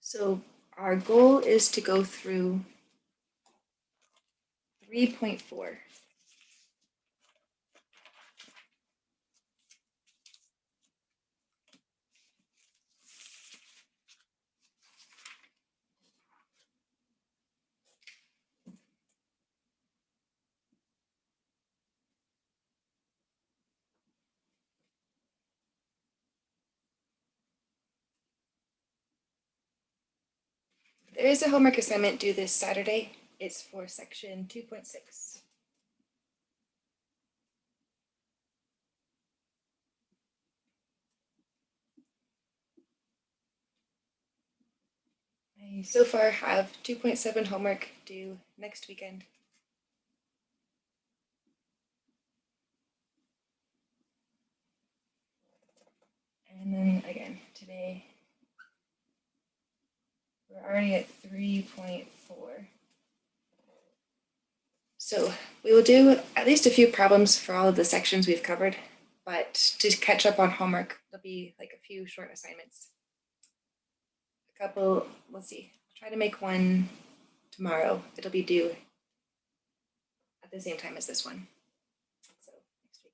So our goal is to go through 3.4. There is a homework assignment due this Saturday. It's for section 2.6. I so far have 2.7 homework due next weekend. And then again, today, we're already at 3.4. So we will do at least a few problems for all of the sections we've covered, but to catch up on homework, there'll be like a few short assignments. A couple, let's see, I'll try to make one tomorrow. It'll be due at the same time as this one. So next week.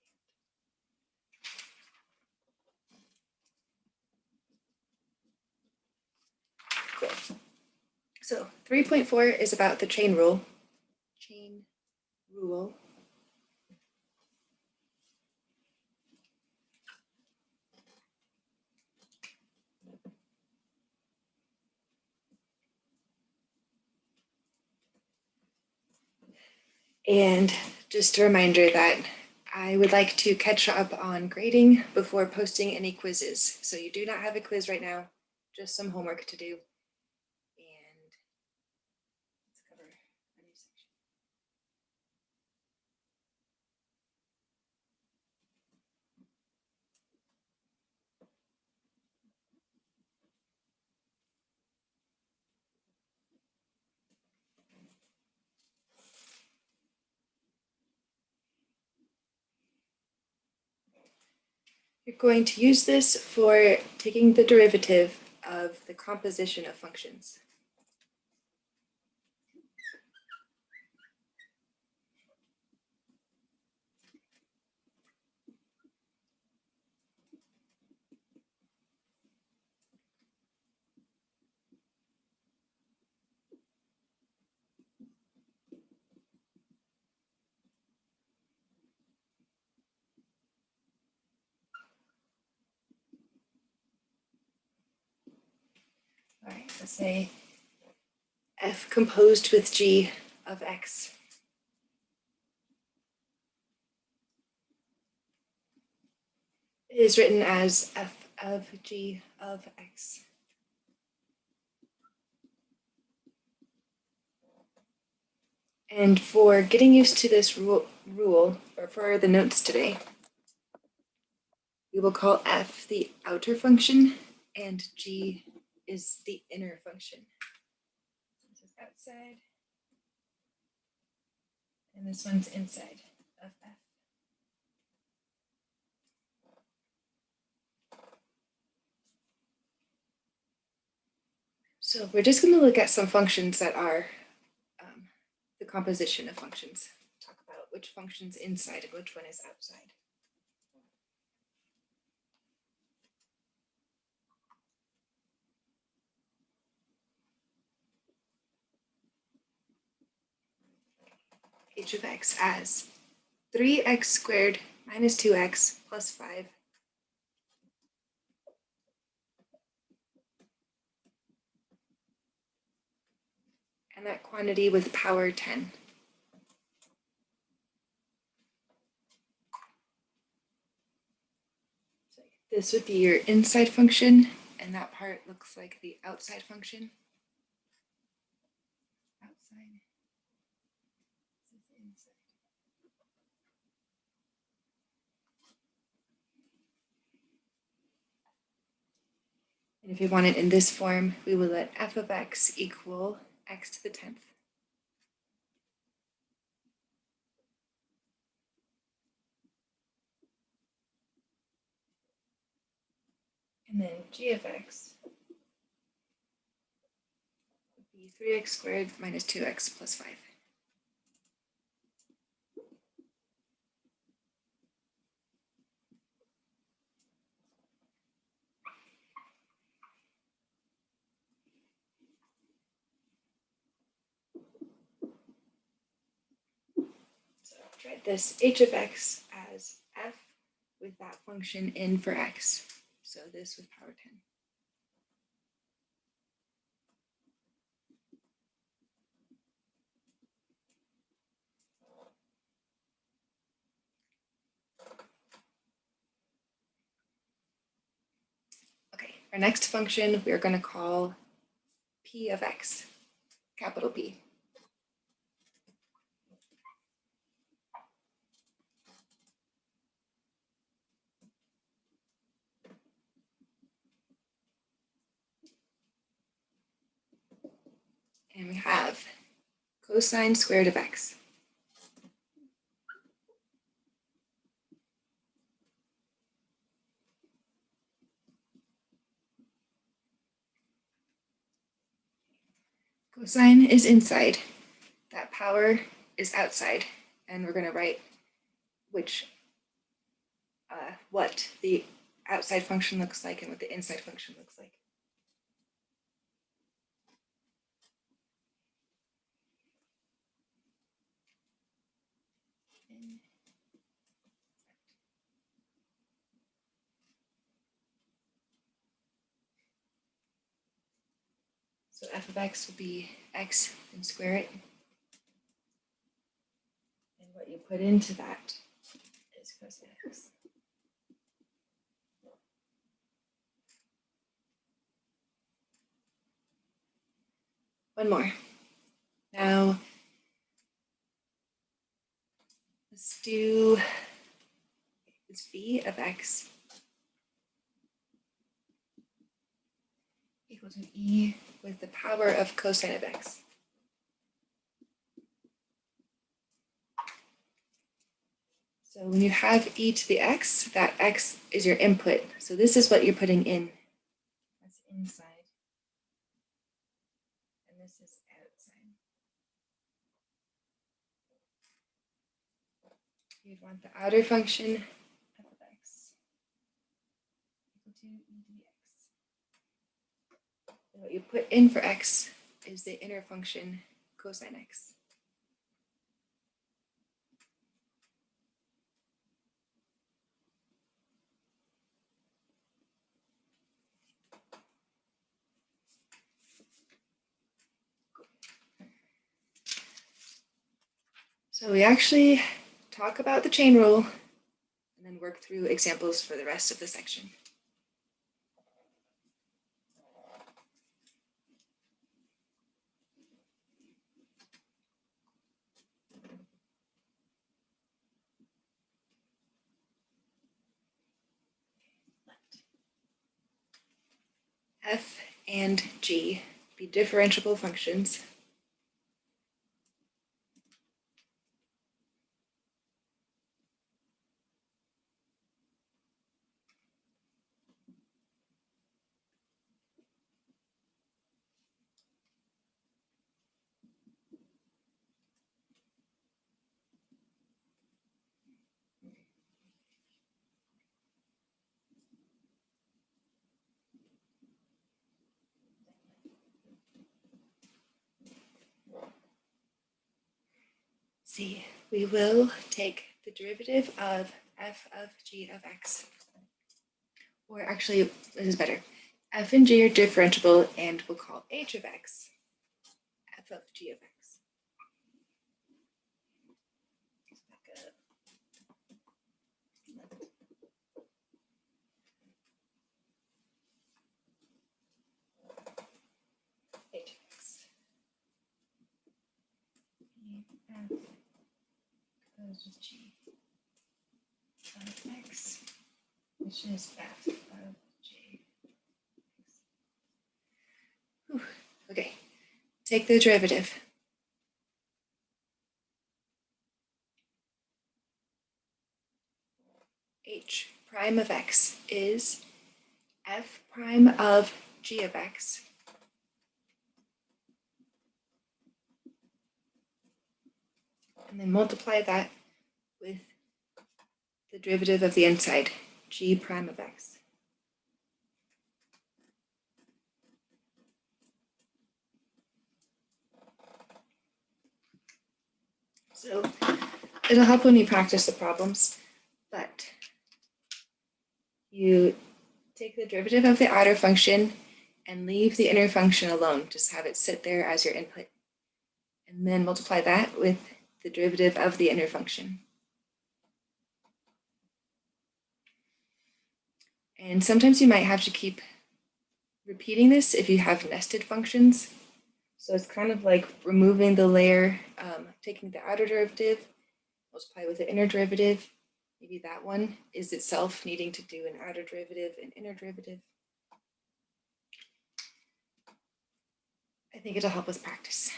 Cool. So 3.4 is about the chain rule. Chain rule. And just a reminder that I would like to catch up on grading before posting any quizzes. So you do not have a quiz right now, just some homework to do. And let's cover a new section. You're going to use this for taking the derivative of the composition of functions. All right, let's say f composed with g of x. Is written as f of g of x. And for getting used to this rule, or for the notes today, we will call f the outer function and g is the inner function. This is outside, and this one's inside of f. So we're just going to look at some functions that are the composition of functions. Talk about which function's inside and which one is outside. H of x as 3x squared minus 2x plus 5 and that quantity with power 10. So this would be your inside function, and that part looks like the outside function. Outside. This is inside. And if you want it in this form, we will let f of x equal x to the 10th. And then g of x be 3x squared minus 2x plus 5. So write this h of x as f with that function in for x. So this with power 10. Okay, our next function we're going to call p of x, capital P. And we have cosine squared of x. Cosine is inside, that power is outside, and we're going to write what the outside function looks like and what the inside function looks like. So f of x will be x and square it. And what you put into that is cosine x. One more. Now, let's do this v of x equal to e with the power of cosine of x. So when you have e to the x, that x is your input. So this is what you're putting in. That's inside. And this is outside. You'd want the outer function f of x equal to e to the x. And what you put in for x is the inner function cosine x. So we actually talk about the chain rule and then work through examples for the rest of the section. F and g be differentiable functions. See, we will take the derivative of f of g of x. Or actually, this is better. F and g are differentiable, and we'll call h of x f of g of x. Back up. H of x. F goes with g of x, which is f of g. Whew. Okay, take the derivative. H prime of x is f prime of g of x and then multiply that with the derivative of the inside, g prime of x. So it'll help when you practice the problems, but you take the derivative of the outer function and leave the inner function alone. Just have it sit there as your input. And then multiply that with the derivative of the inner function. And sometimes you might have to keep repeating this if you have nested functions. So it's kind of like removing the layer, taking the outer derivative, multiply with the inner derivative. Maybe that one is itself needing to do an outer derivative and inner derivative. I think it'll help with practice.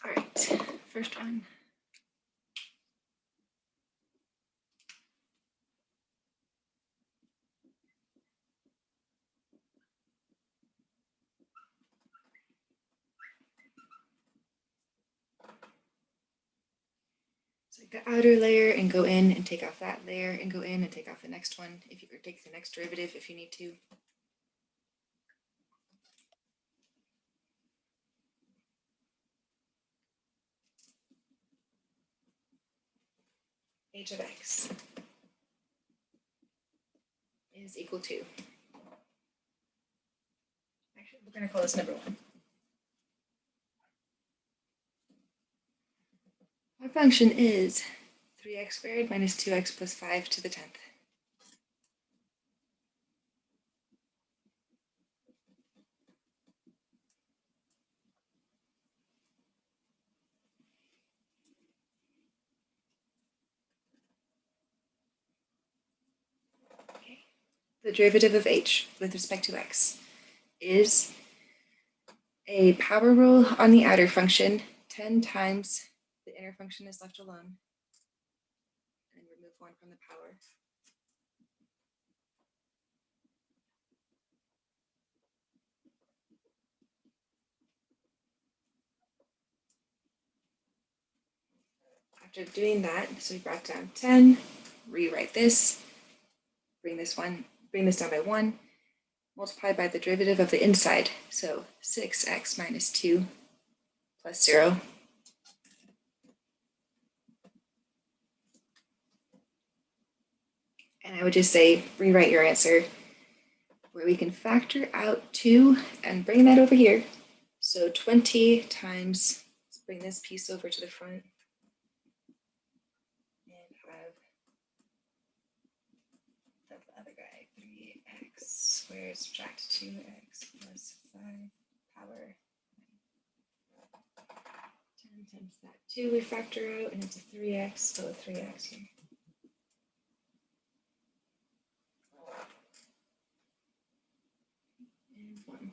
All right, first one. So the outer layer and go in and take off that layer and go in and take off the next one, if you or take the next derivative if you need to. H of x is equal to, actually we're going to call this number 1. Our function is 3x squared minus 2x plus 5 to the 10th. Okay. The derivative of h with respect to x is a power rule on the outer function, 10 times the inner function is left alone, and remove 1 from the power. After doing that, so we brought down 10, rewrite this, bring this down by 1, multiply by the derivative of the inside, so 6x minus 2 plus 0. And I would just say, rewrite your answer where we can factor out 2 and bring that over here. So 20 times, let's bring this piece over to the front and have the other guy, 3x squared subtract 2x plus 5 power 10 times that 2 we factor out, and it's a 3x, so a 3x here. And 1.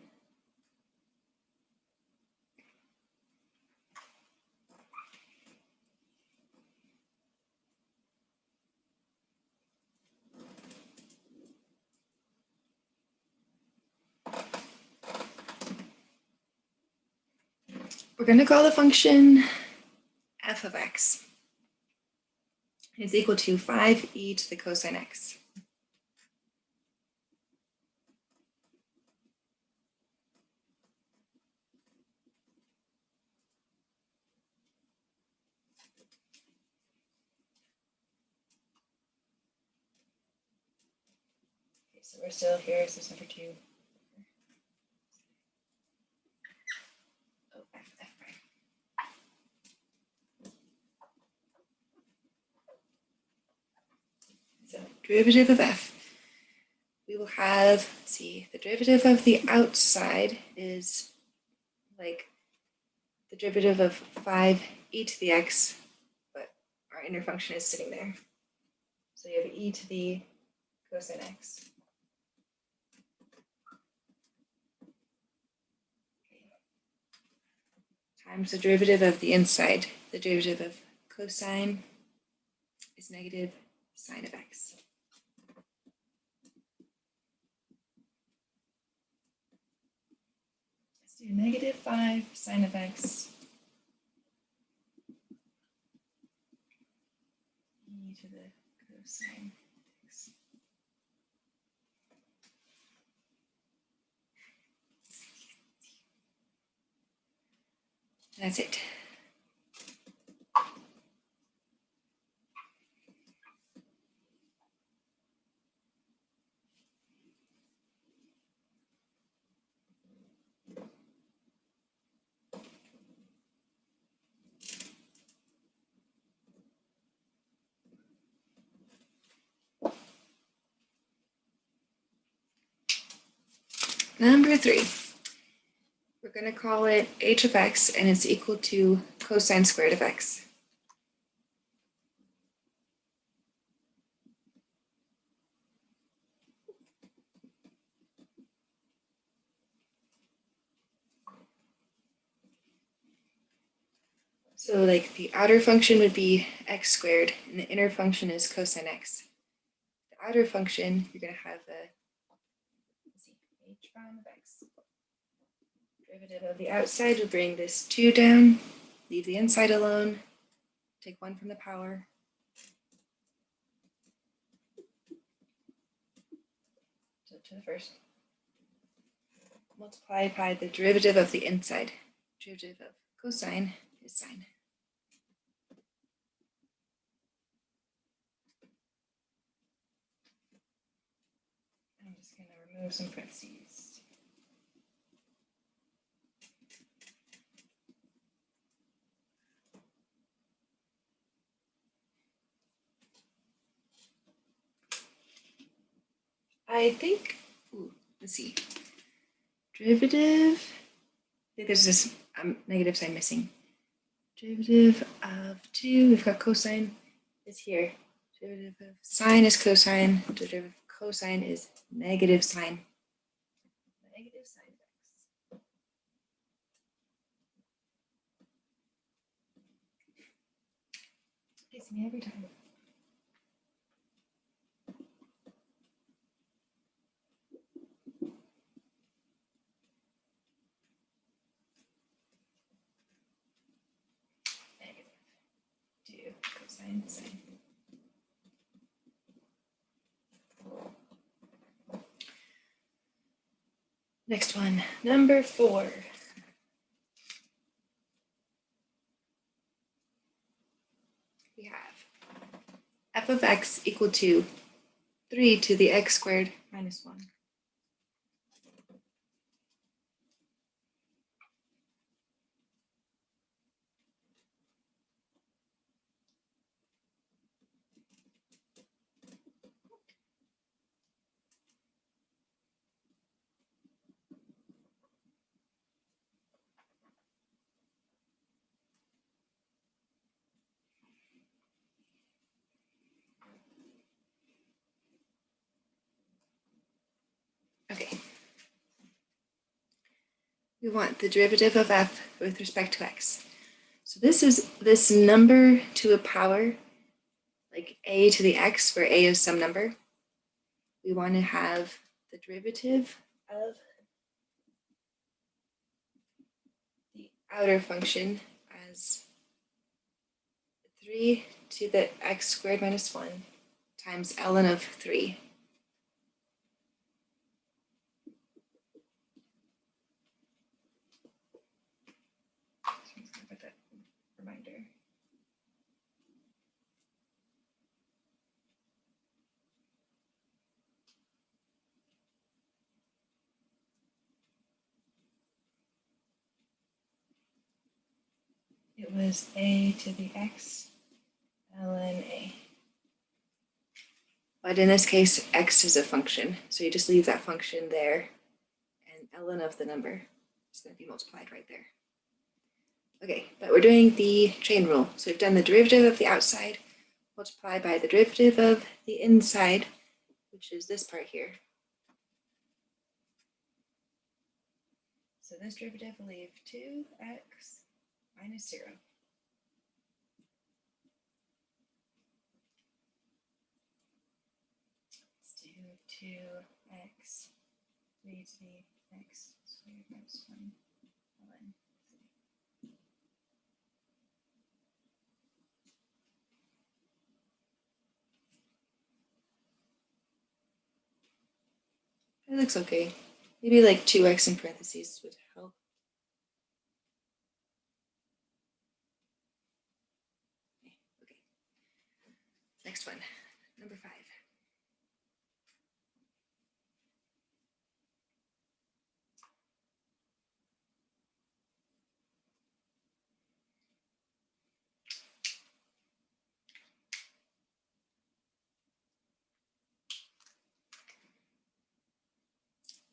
We're going to call the function f of x is equal to 5e to the cosine x. Okay, so we're still here, so this number 2. Oh, f prime. So derivative of f. We will have, let's see, the derivative of the outside is like the derivative of 5e to the x, but our inner function is sitting there. So you have e to the cosine x. Times the derivative of the inside. The derivative of cosine is negative sine of x. Let's do negative 5 sine of x cosine x. That's it. Number 3. We're going to call it h of x, and it's equal to cosine squared of x. So like the outer function would be x squared, and the inner function is cosine x. The outer function, you're going to have a h prime of x. Derivative of the outside will bring this 2 down, leave the inside alone, take 1 from the power. So to the first. Multiplied by the derivative of the inside. Derivative of cosine is sine. I'm just going to remove some parentheses. I think, let's see. Derivative, I think there's this negative sign missing. Derivative of 2, we've got cosine is here. Derivative of sine is cosine. Derivative of cosine is negative sine. Negative sine of x. Takes me every time. Negative 2 cosine sine. Next one, number 4. We have f of x equal to 3 to the x squared minus 1. Okay. We want the derivative of f with respect to x. So this is this number to a power, like a to the x, where a is some number. We want to have the derivative of the outer function as 3 to the x squared minus 1 times ln of 3. Reminder. It was a to the x ln a. But in this case, x is a function, so you just leave that function there, and ln of the number is going to be multiplied right there. Okay, but we're doing the chain rule. So we've done the derivative of the outside multiplied by the derivative of the inside, which is this part here. So this derivative will leave 2x minus 0. Let's do 2x 3 to the x squared minus 1 ln. That looks okay. Maybe like 2x in parentheses would help. Okay. Next one, number 5.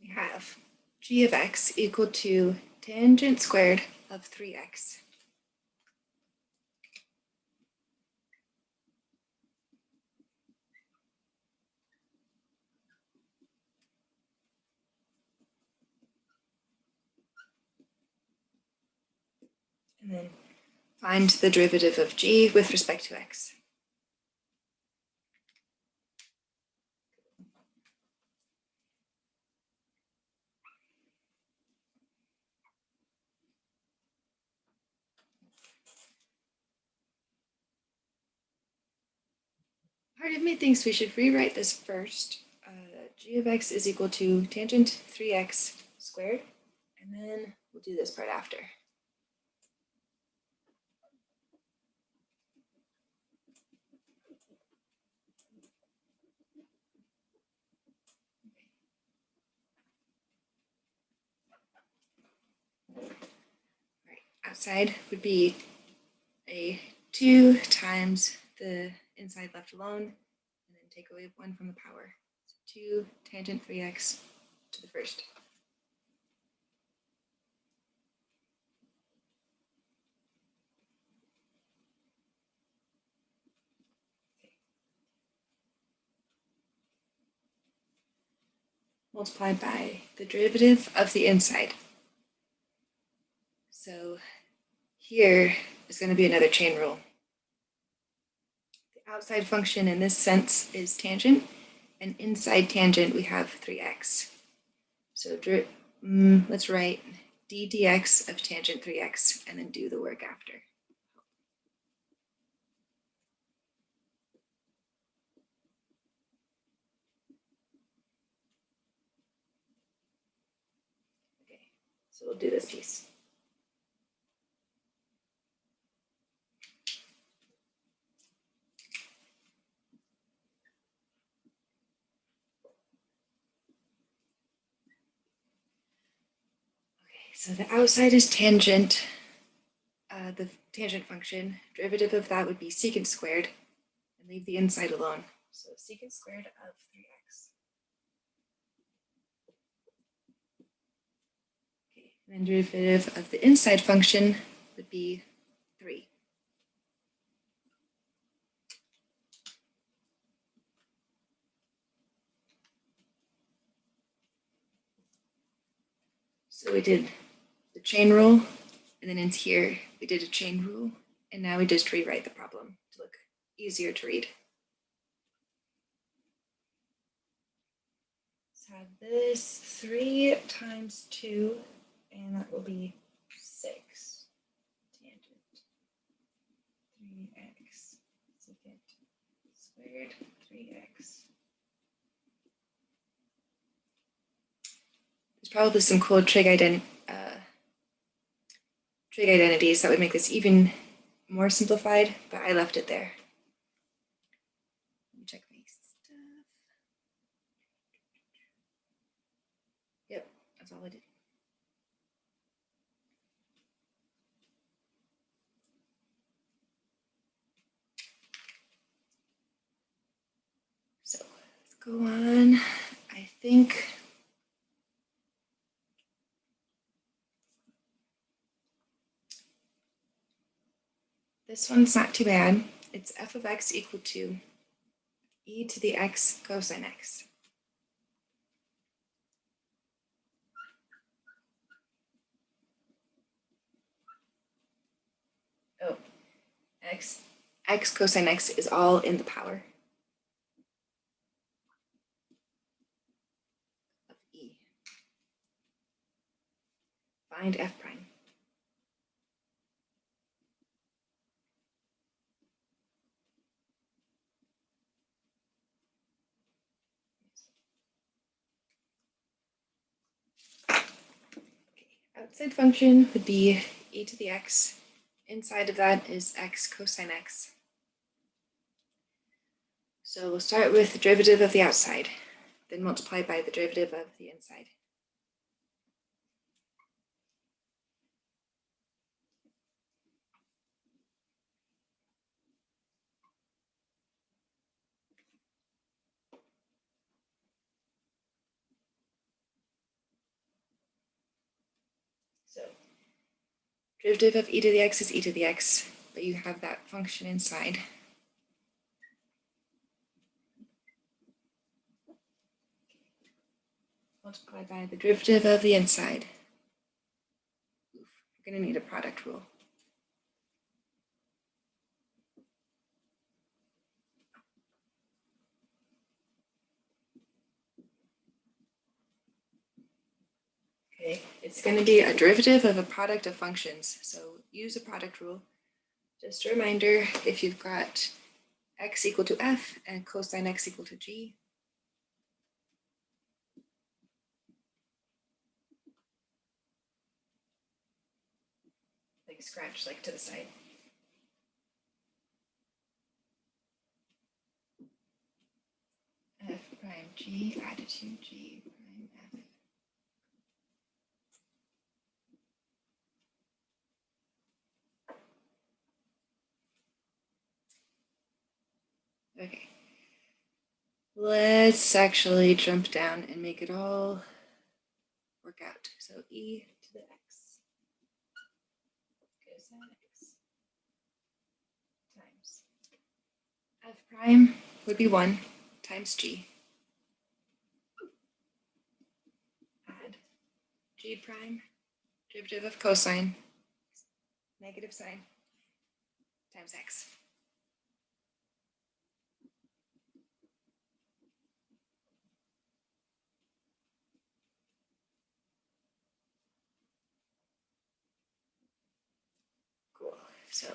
We have g of x equal to tangent squared of 3x. And then find the derivative of g with respect to x. Part of me thinks we should rewrite this first. G of x is equal to tangent 3x squared, and then we'll do this part after. Right, outside would be a 2 times the inside left alone, and then take away 1 from the power. So 2 tangent 3x to the first. Multiplied by the derivative of the inside. So here is going to be another chain rule. The outside function in this sense is tangent, and inside tangent we have 3x. So let's write d dx of tangent 3x and then do the work after. Okay, so we'll do this piece. Okay, so the outside is tangent. The tangent function, derivative of that would be secant squared, and leave the inside alone. So secant squared of 3x. Okay, and then derivative of the inside function would be 3. So we did the chain rule, and then in here we did a chain rule, and now we just rewrite the problem to look easier to read. So I have this 3 times 2, and that will be 6 tangent 3x secant squared 3x. There's probably some cool trig identities that would make this even more simplified, but I left it there. Let me check my stuff. Yep, that's all I did. So let's go on. I think this one's not too bad. It's f of x equal to e to the x cosine x. Oh, x cosine x is all in the power of e. Find f prime. Outside function would be e to the x. Inside of that is x cosine x. So we'll start with the derivative of the outside, then multiply by the derivative of the inside. So derivative of e to the x is e to the x, but you have that function inside. Multiply by the derivative of the inside. Oof, we're going to need a product rule. Okay, it's going to be a derivative of a product of functions. So use a product rule. Just a reminder, if you've got x equal to f and cosine x equal to g, like scratch like to the side. F prime g added to g prime f. Okay, let's actually jump down and make it all work out. So e to the x cosine x times f prime would be 1 times g. Add g prime, derivative of cosine, negative sine, times x. Cool. So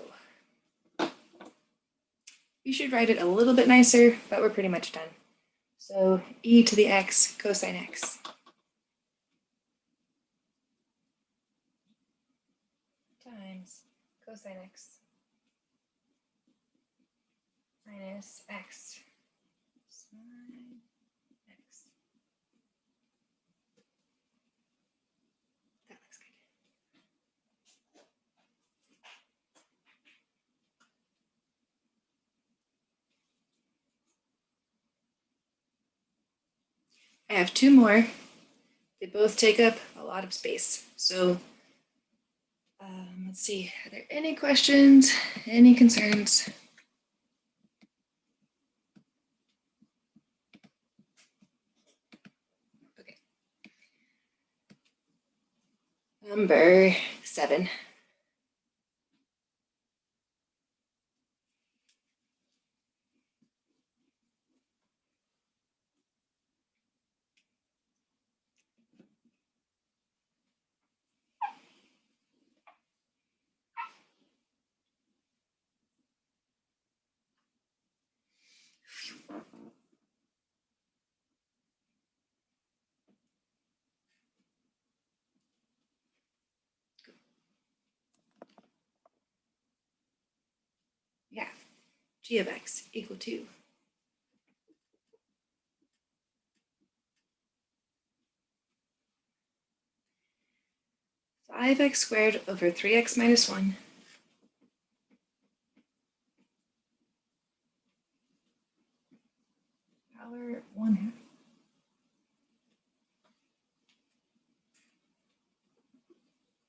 you should write it a little bit nicer, but we're pretty much done. So e to the x cosine x times cosine x minus x sine x. That looks good. I have two more. They both take up a lot of space. So let's see, are there any questions, any concerns? Okay. Number 7. Yeah, g of x equal to 5x squared over 3x minus 1 power 1/2.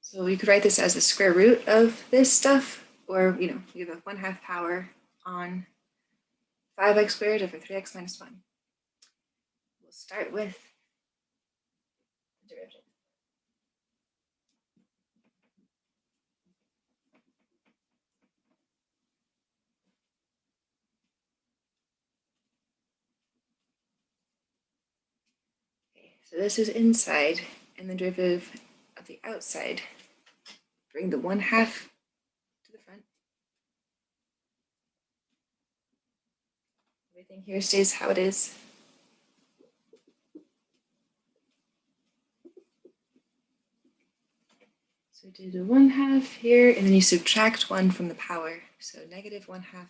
So we could write this as the square root of this stuff, or we have a 1/2 power on 5x squared over 3x minus 1. We'll start with the derivative. Okay, so this is inside, and the derivative of the outside. Bring the 1/2 to the front. Everything here stays how it is. So do the 1/2 here, and then you subtract 1 from the power. So negative 1/2.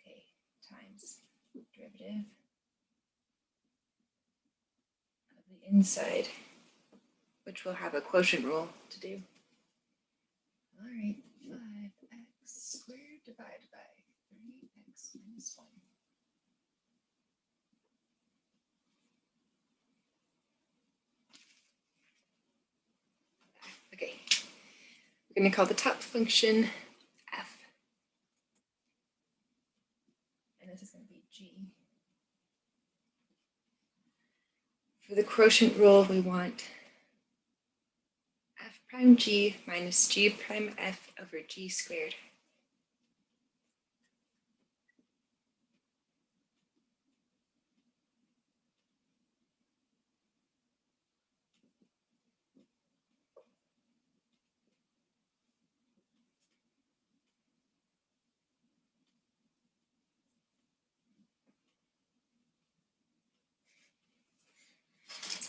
Okay, times derivative of the inside, which will have a quotient rule to do. All right, 5x squared divided by 3x minus 1. Okay, we're going to call the top function f. And this is going to be g. For the quotient rule, we want f prime g minus g prime f over g squared.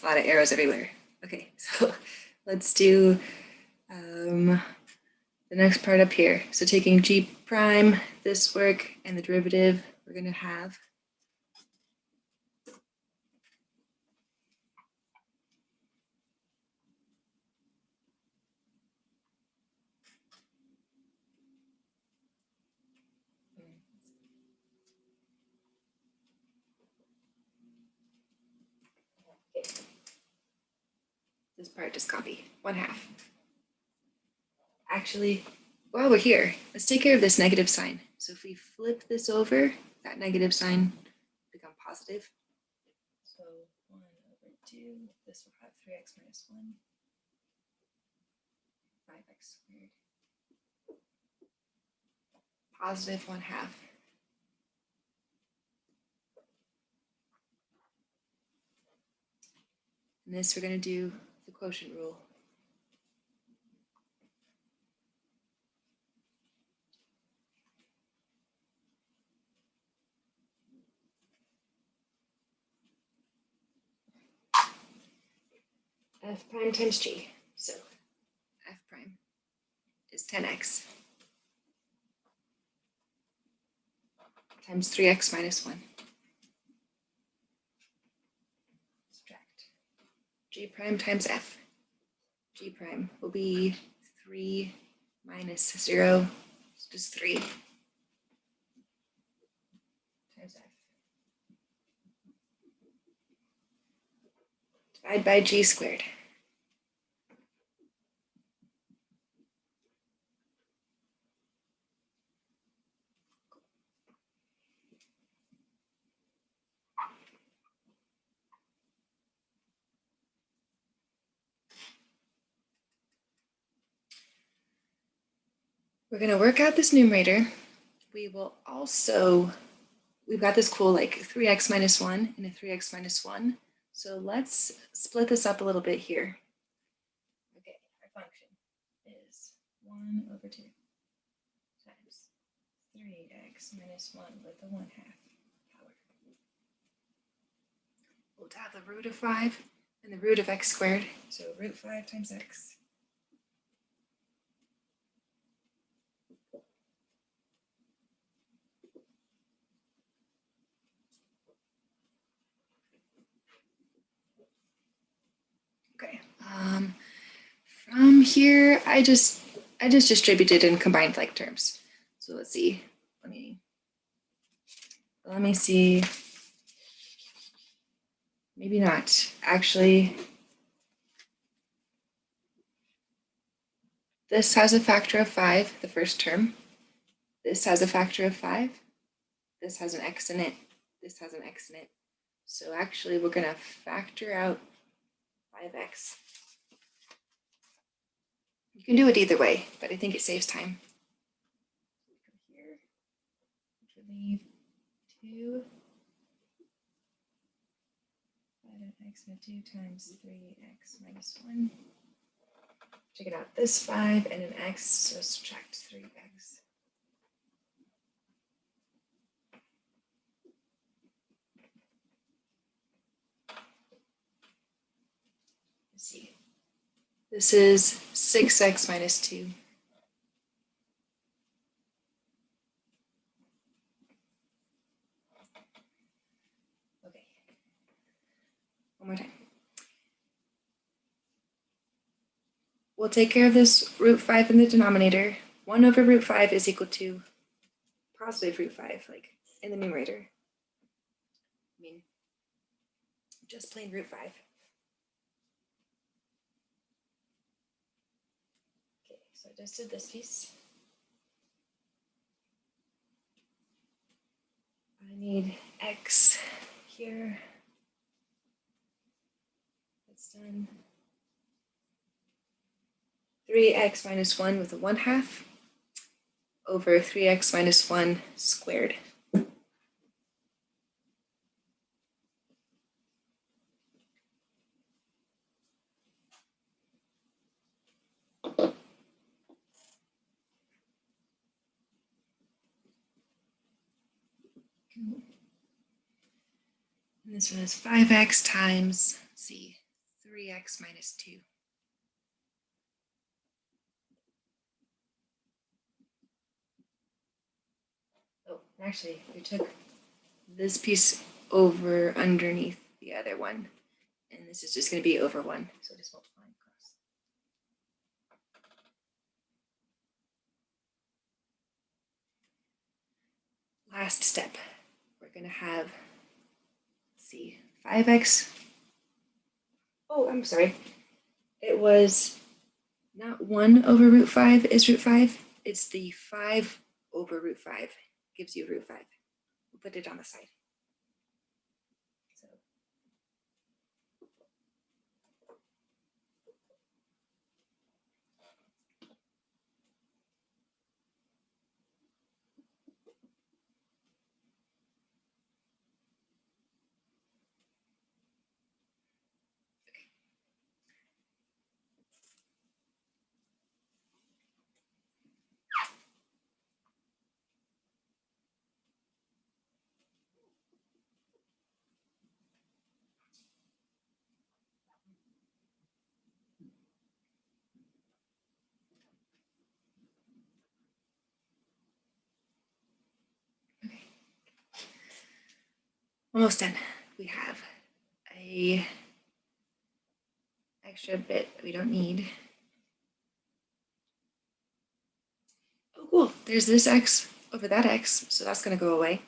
A lot of arrows everywhere. Okay, so let's do the next part up here. So taking g prime, this work, and the derivative, we're going to have this part, just copy 1/2. Actually, while we're here, let's take care of this negative sign. So if we flip this over, that negative sign become positive. So 1/2, this will have 3x minus 1, 5x squared, positive 1/2. And this, we're going to do the quotient rule. F prime times g. So f prime is 10x times 3x minus 1. Subtract g prime times f. G prime will be 3 minus 0, so just 3 times f. Divide by g squared. We're going to work out this numerator. We will also, we've got this cool like 3x minus 1 and a 3x minus 1. So let's split this up a little bit here. Okay, our function is 1/2 times 3x minus 1 with the 1/2 power. We'll have the root of 5 and the root of x squared. So root 5 times x. Okay. From here, I just distributed in combined like terms. So let's see. Let me see. Maybe not. Actually, this has a factor of 5, the first term. This has a factor of 5. This has an x in it. This has an x in it. So actually, we're going to factor out 5x. You can do it either way, but I think it saves time. Go here, leave 2. 5x and 2 times 3x minus 1. Check it out, this 5 and an x, so subtract 3x. see. This is 6x minus 2. Okay. One more time. We'll take care of this root 5 in the denominator. 1 over root 5 is equal to positive root 5, like in the numerator. I mean, just plain root 5. Okay, so I just did this piece. I need x here. That's done. 3x minus 1 with a 1/2 over 3x minus 1 squared. And this one is 5x times, let's see, 3x minus 2. Oh, actually, we took this piece over underneath the other one. And this is just going to be over 1. So just multiplying across. Last step, we're going to have, let's see, 5x. Oh, I'm sorry. It was not 1 over root 5 is root 5. It's the 5 over root 5 gives you root 5. We'll put it on the side. So almost done. We have a extra bit we don't need. Oh, cool. There's this x over that x, so that's going to go away.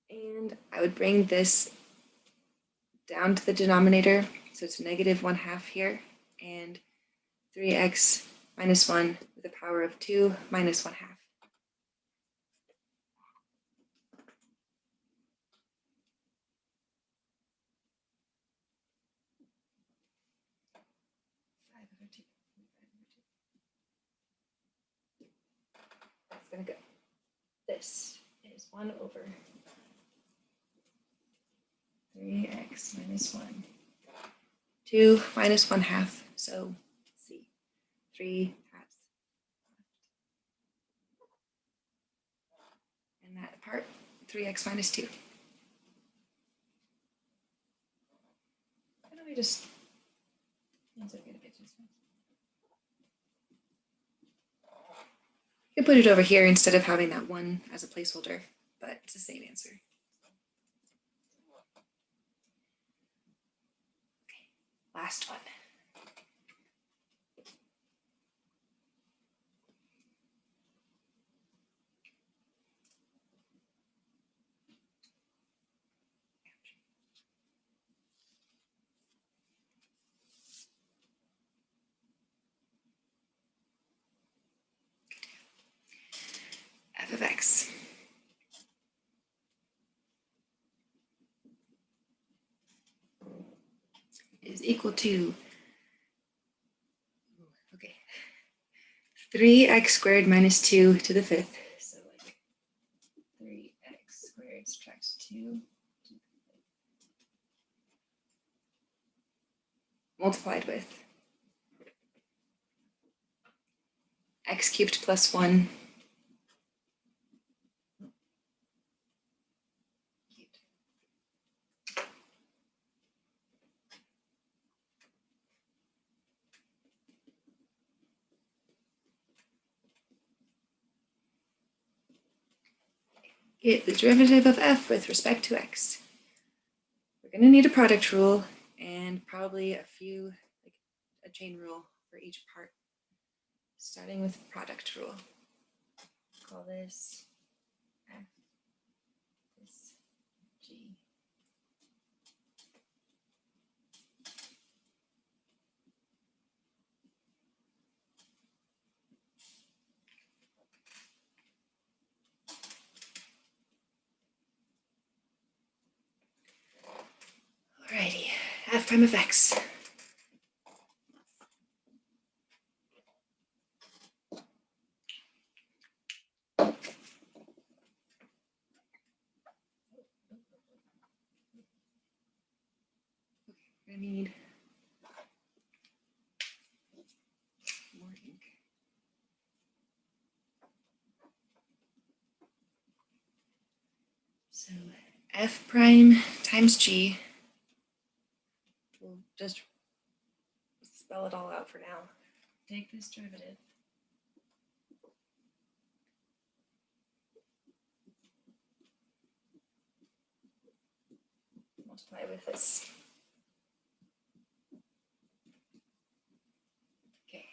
And I would bring this down to the denominator, so it's negative 1/2 here, and 3x minus 1 with the power of 2 minus 1/2. That's going to go. This is 1 over 3x minus 1. 2 minus 1/2, so see, 3 halves. And that part, 3x minus 2. Why don't we just, you can put it over here instead of having that 1 as a placeholder, but it's the same answer. Okay, last one. F of x is equal to, okay, 3x squared minus 2 to the 5th. So like 3x squared subtract 2 multiplied with x cubed plus 1 cubed. get the derivative of f with respect to x. We're going to need a product rule and probably a chain rule for each part, starting with product rule. Call this f, this g. Alrighty, f prime of x. I need more ink. So f prime times g, we'll just spell it all out for now. Take this derivative. Multiply with this. Okay,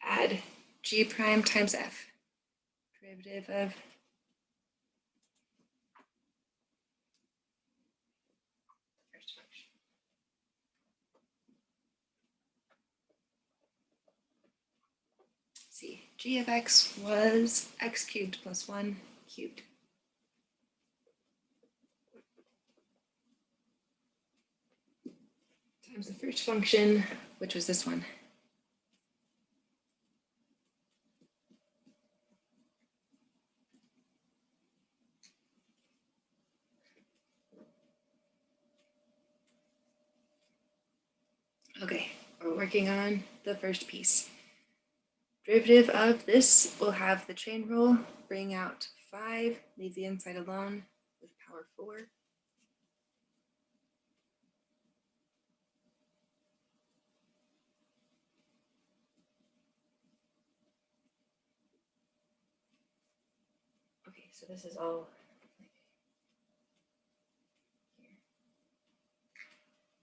add g prime times f. Derivative of the first function. See, g of x was x cubed plus 1 cubed. Times the first function, which was this one. Okay, we're working on the first piece. Derivative of this will have the chain rule, bring out 5, leave the inside alone with power 4. Okay, so this is all here.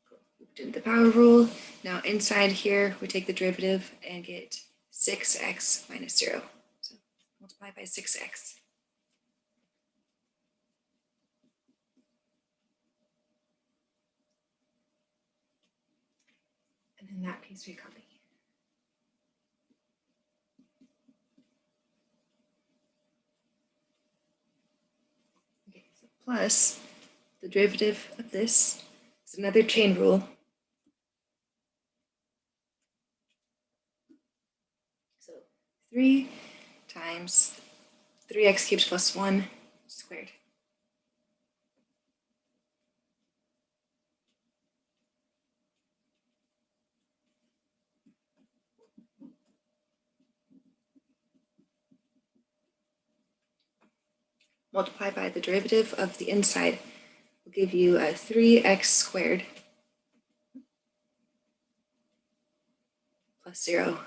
Cool. We did the power rule. Now inside here, we take the derivative and get 6x minus 0. So multiply by 6x. And then that piece we copy. Okay, so plus the derivative of this is another chain rule. So 3 times 3x cubed plus 1 squared. Multiply by the derivative of the inside will give you a 3x squared plus 0.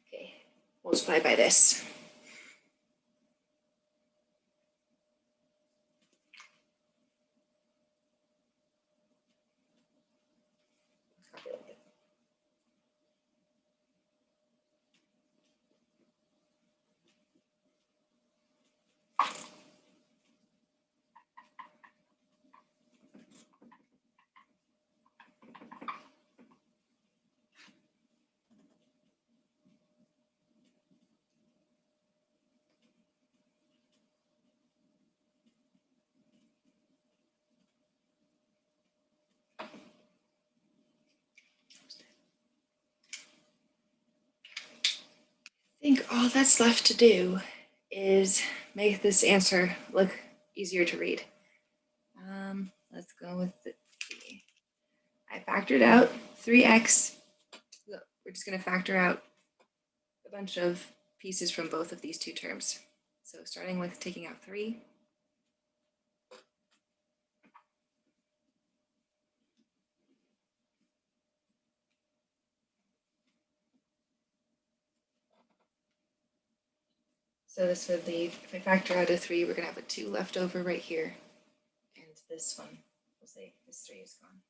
Okay, multiply by this. I think all that's left to do is make this answer look easier to read. Let's go with the C. I factored out 3x. We're just going to factor out a bunch of pieces from both of these two terms. So starting with taking out 3. So this would leave, if I factor out a 3, we're going to have a 2 left over right here. And this one, we'll say this 3 is gone.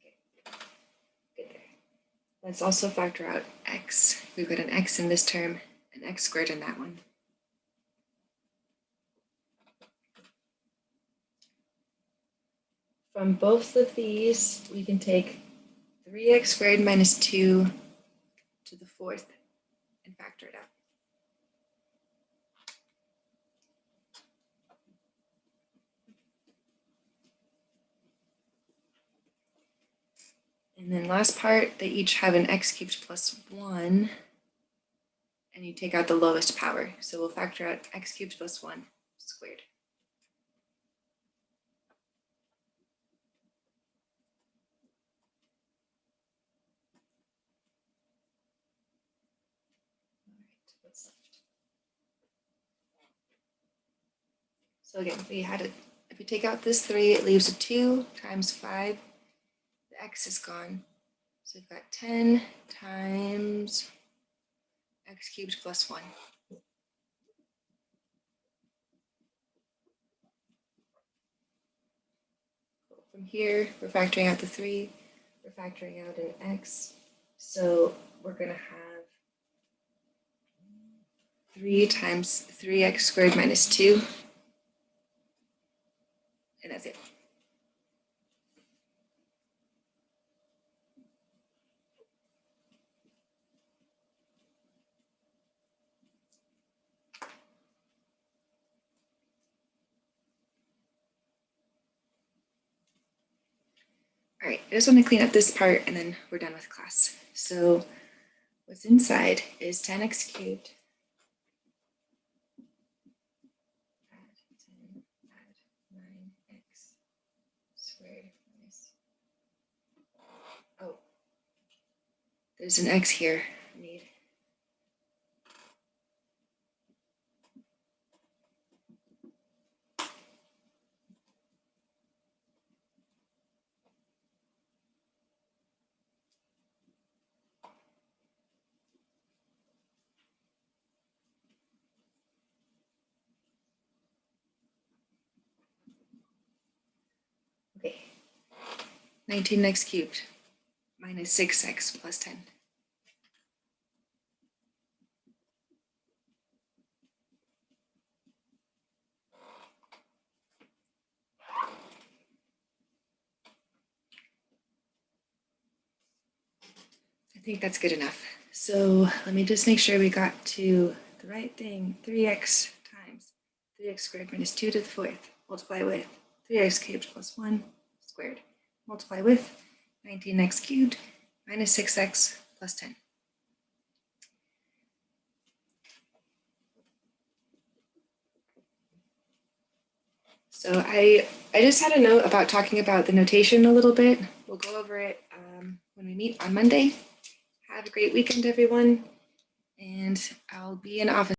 Okay, good there. Let's also factor out x. We've got an x in this term, an x squared in that one. From both of these, we can take 3x squared minus 2 to the 4th and factor it out. And then last part, they each have an x cubed plus 1, and you take out the lowest power. So we'll factor out x cubed plus 1 squared. What's left? So again, if we take out this 3, it leaves a 2 times 5. The x is gone. So we've got 10 times x cubed plus 1. From here, we're factoring out the 3. We're factoring out an x. So we're going to have 3 times 3x squared minus 2. And that's it. All right, I just want to clean up this part and then we're done with class. So what's inside is 10x cubed. Add 10, add 9x squared minus. Oh, there's an x here I need. Okay, 19x cubed minus 6x plus 10. I think that's good enough. So let me just make sure we got to the right thing. 3x times 3x squared minus 2 to the 4th, multiply with 3x cubed plus 1 squared, multiply with 19x cubed minus 6x plus 10. So I just had a note about talking about the notation a little bit. We'll go over it when we meet on Monday. Have a great weekend, everyone, and I'll be in office.